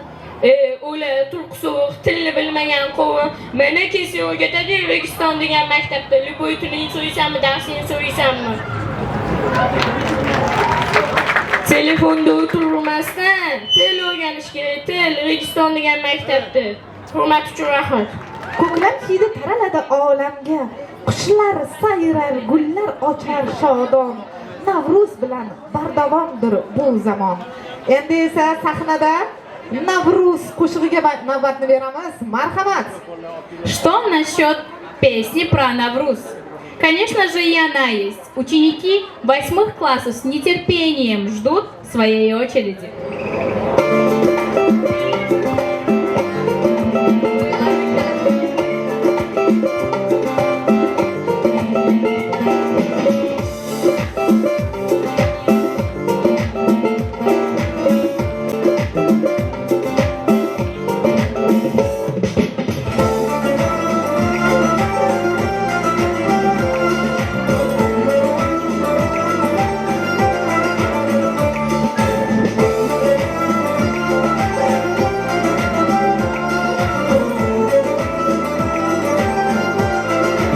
Ular turk so'q, tilni bilmagan qovun. Mana kesin o'rgatadi Registon degan maktabda. Любой tilni so'raysanmi, darsini so'raysanmi? Telefonda o'tirmasdan til o'rganish kerak. Til Registon degan maktabda. Hurmat uchun rahmat. Ko'klam hidi taraladi olamga. Qushlar sayrar, gullar ochar shodon. Navruz bilan bardavomdir bu zamon. Endi esa sahnada Navruz qo'shig'iga navbatni beramiz. Marhamat. Что насчет песни про Навруз? Конечно же, и она есть. Ученики 8 классов с нетерпением ждут своей очереди.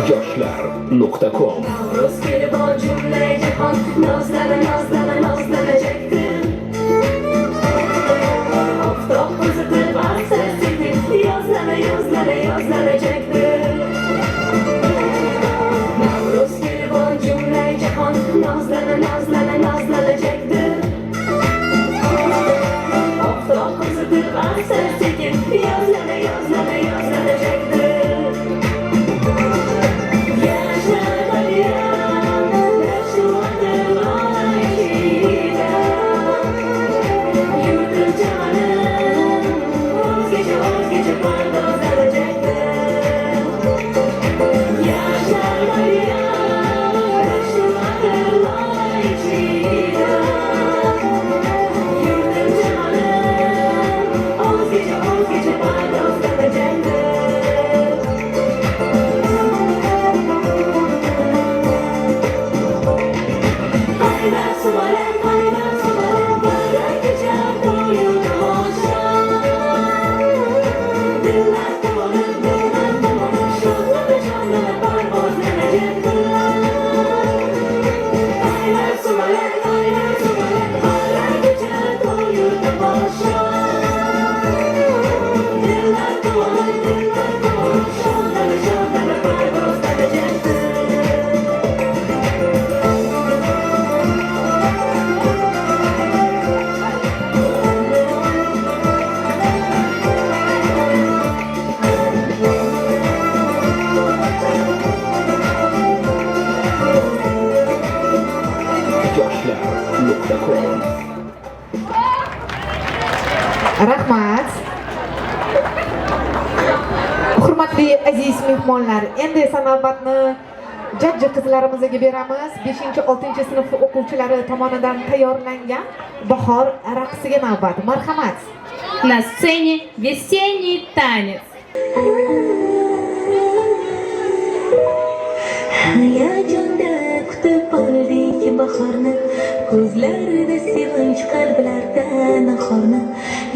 yoshlar.com Navruz kelib ol jumla jahon nozlana nozlana nozlanajekdir. Oftob qiziqib arsa sekin yozlana yozlana yozlanajakdir. Navruz kelib ol jumla jahon nozlana nozlana nozlanajakdir. Oftob qiziqib arsa sekin yozlana yozlana yozlanajakdir. Rahmat. Hurmatli aziz mehmonlar, endi esa navbatni jajji qizlarimizga beramiz. 5-6 sinf o'quvchilari tomonidan tayyorlangan bahor raqsiga navbat. Marhamat. На сцене весенний танец. Hayajonda kutib qoldik bahorni, ko'zlarda sevinch, qalblarda nahorni.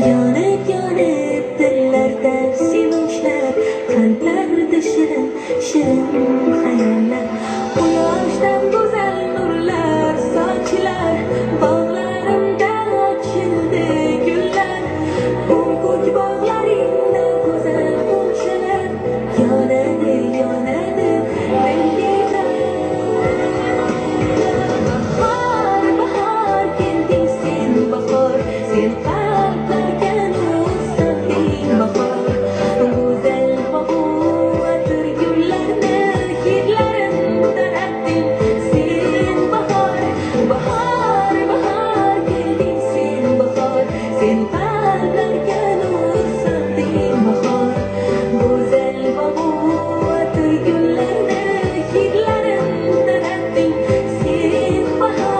Yonib yonib dillarda sevinchlar, qalblarda shirin shirin xayollar. Quyoshdan go'zal nurlar sochilar, bog'larimda ochildi gullar. Ko'k bog'laringda go'zal qo'shilar, yonadi yonadi bahor bahor kelding sen bahor, sen qalblarga nur solding bahor. Go'zal bahor gullarni hidlarin taratding sen bahor. Bahor bahor kelding sen bahor, sen qalblarga nur solding bahor. Go'zal bahor gullarni hidlarin taratding sen bahor.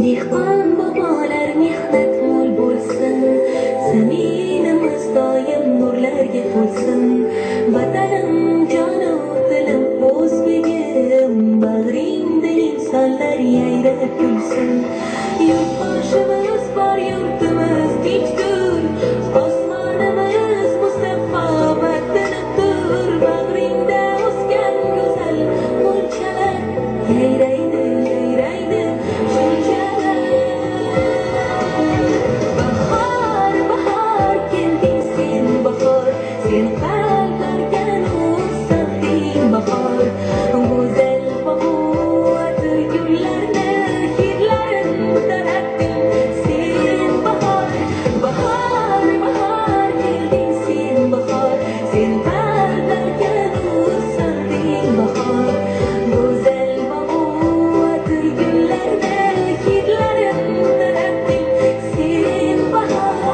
Dehqon bobolar mehnat mo'l bo'lsin, zaminimiz doim nurlarga to'lsin. Vatanim jonu dilim o'zbegim, bag'ringda insonlar yayrab kulsin. Yurtboshimiz bor, yurtimiz tinchdir, osmonimiz musaffo vatanidir. Bag'ringda o'sgan go'zal mo'lchalar yayraydi yayraydi shunchalar. Bahor bahor kelding sen bahor, sen qalblarga nur solding bahor. Go'zal bahor gullarni hidlarin taratding sen bahor. Bahor bahor kelding sen bahor, sen qalblarga nur solding bahor. Go'zal bahor gullarni hidlarin taratding sen bahor.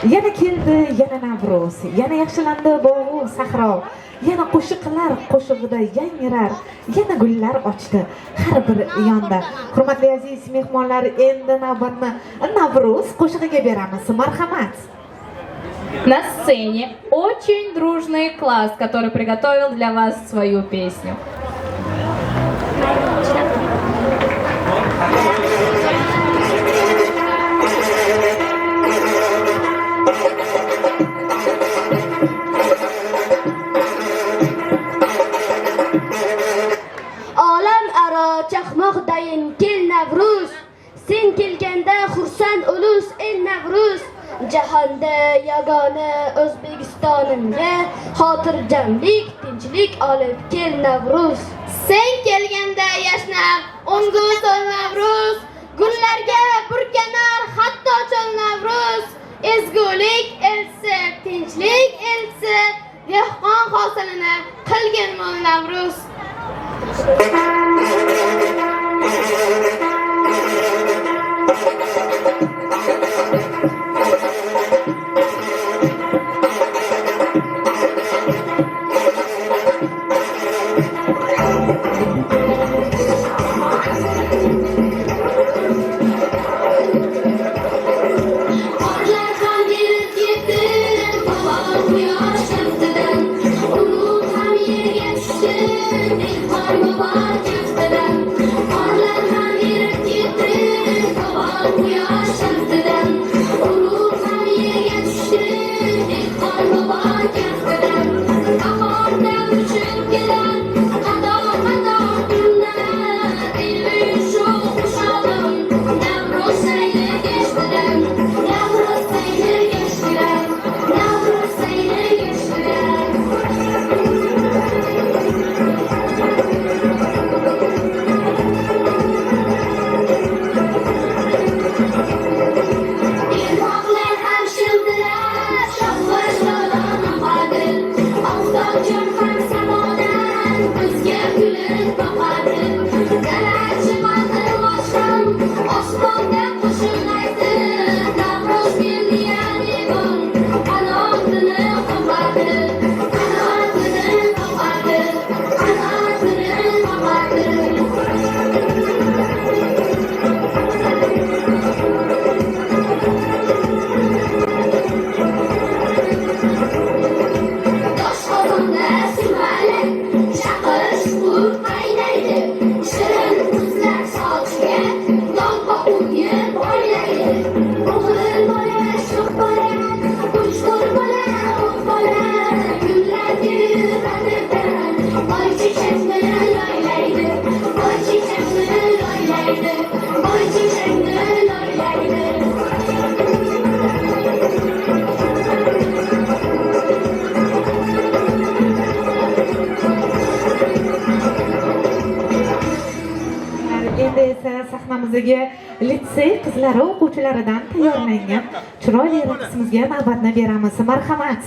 Yana keldi, yana Navruz, yana yaxshilandi bog'u sahro, yana qo'shiqlar qo'shig'ida yangirar, yana gullar ochdi har bir yonda. Hurmatli aziz mehmonlar, endi navbatni Navruz qo'shig'iga beramiz. Marhamat. На сцене очень дружный класс, который приготовил для вас свою песню. Olam aro chaqmoqdayin kel Navruz, sen kelganda xursand ulus el Navruz. Jahonda yagona O'zbekistonimga xotirjamlik, tinchlik olib kel Navruz. Sen kelganda yashnab o'ngu so'l Navruz, gullarga burkanar hatto cho'l Navruz. Ezgulik elchi, tinchlik elchi, dehqon hosilini qilgin mo'l Navruz. Orlar ham dasturimizga litsey qizlari o'quvchilaridan tayyorlangan chiroyli raqsimizga navbatni beramiz. Marhamat.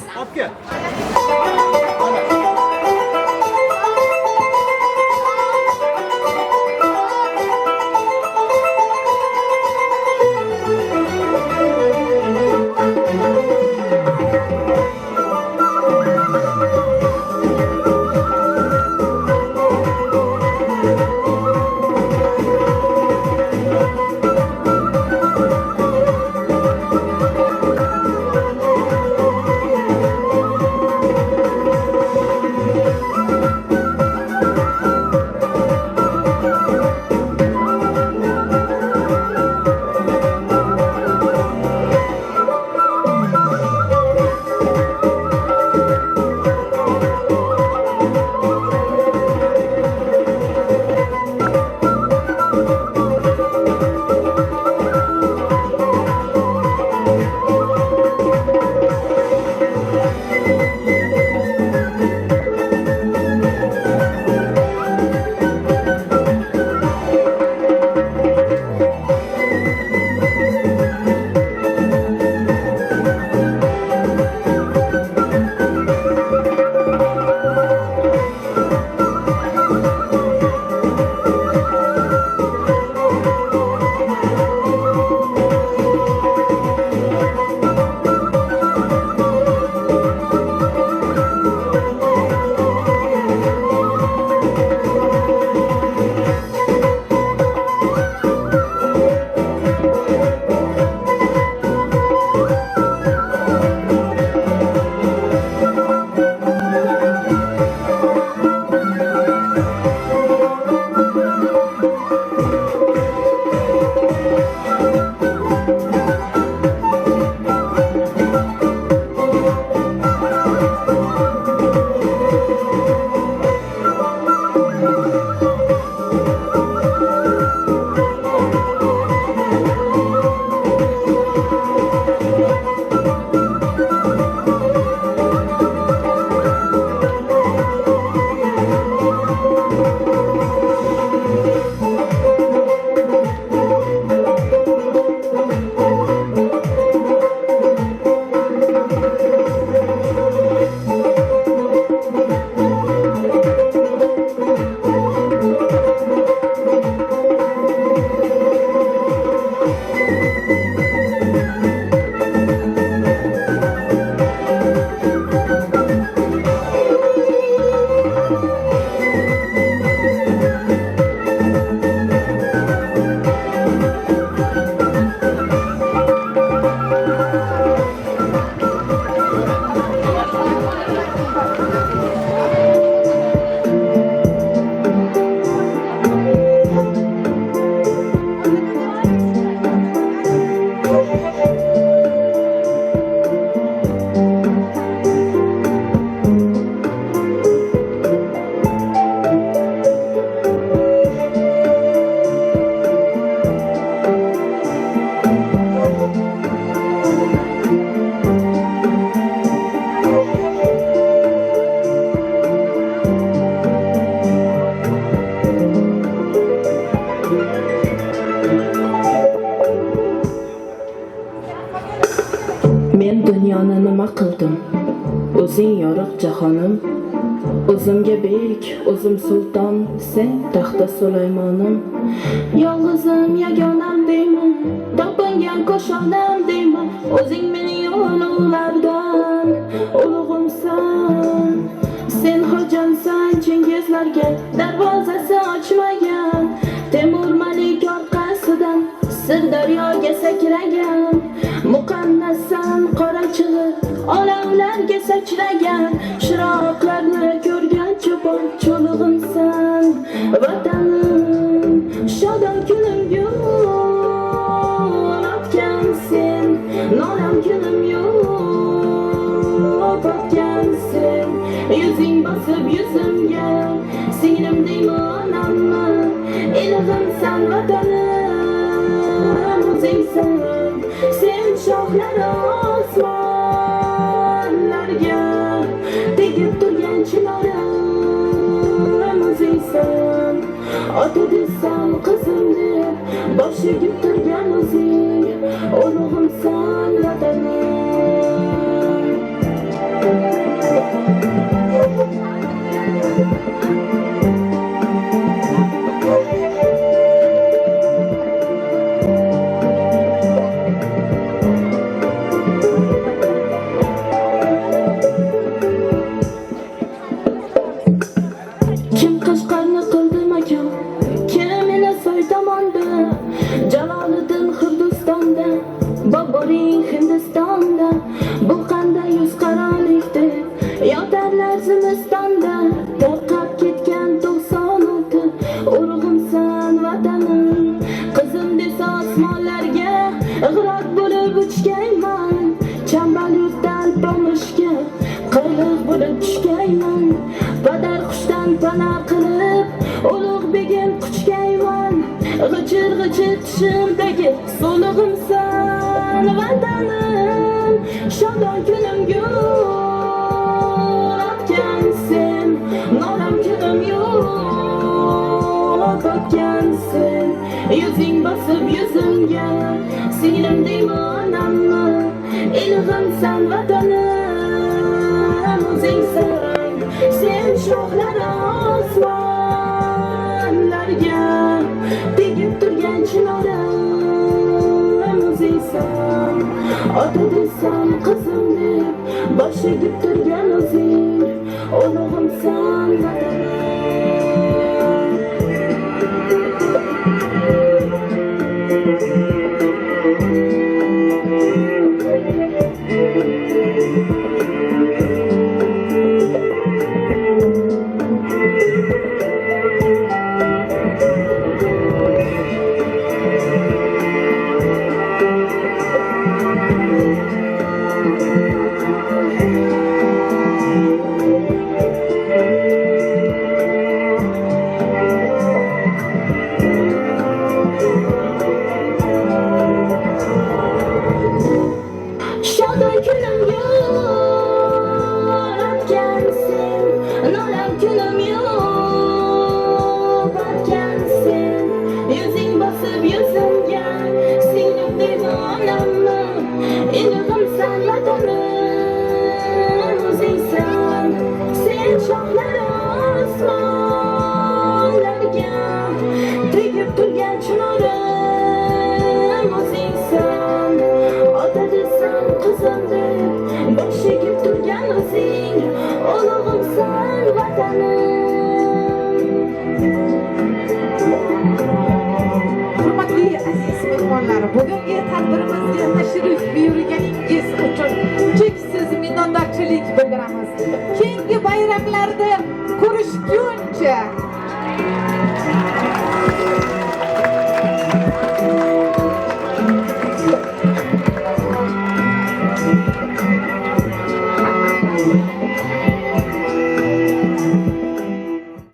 nima qildim? O'zing yorug' jahonim, o'zimga bek, o'zim sulton, sen taxta Sulaymonim. Yolg'izim yagonam deyman, topingan qo'shonam deyman, o'zing mening ulug'lardan ulug'imsan. Sen hojamsan Chingizlarga darvozasi ochmagan, Temur Malik orqasidan Sirdaryoga sakragan, muqannassan qora chig'ir olamlarga sachragan, chiroqlarni ko'rgan cho'pon cho'lig'imsan. Vatanim shodon kunim yo'qotgan sen, nolam kunim yo'qotgan sen. Yuzing bosib yuzimga singlim deyman onammi, ilig'imsan vatanim o'zingsan. Sen shoxlari osmonlarga tegib turgan chinorim o'zingsan. ota desam qizim deb bosh egib turgan o'zing ulug'imsan vatanim. Kim Qashqarni qildi makon, kim Minasoy tomonda, Jaloliddin Hindistonda, Boboring Hindistonda, bu qanday yuz qarolikdi, yotarlar zimistonda, tarqab ketgan 96 urug'imsan vatanim. Qizim desa osmonlarga g'irot bo'lib uchgayman, chambal yurtdan pomishga qiliq bo'lib tushgayman. Badar qushdan pana qilib ulug' begim quchgayman. G'ijir g'ijir tishimdagi so'lig'imsan vatanim. Shodon kunimga otgan sen, nolam kunim yo'q otgan sen. Yuzing bosib yuzimga, singlim deyman onammi, ilig'imsan vatanim. O'zingsan sen shoxlar osmonlarga tegib turgan chinorim. O'zingsan ota desam qizim deb bosh egib turgan o'zing ulug'imsan vatanim. Shodon kunimga otgan sen, nolam kunim yo'q otgan sen. Yuzing bosib yuzimga, singlim deyman onammi, ilig'imsan vatanim. O'zingsan sen shoxlar osmonlarga tegib turgan chinorim. O'zingsan ota desam qizim deb bosh egib turgan o'zing ulug'imsan vatanim. Hurmatli aziz mehmonlar, bugungi tadbirimizga tashrif buyurganingiz uchun cheksiz minnatdorchilik bildiramiz. Keyingi bayramlarda ko'rishguncha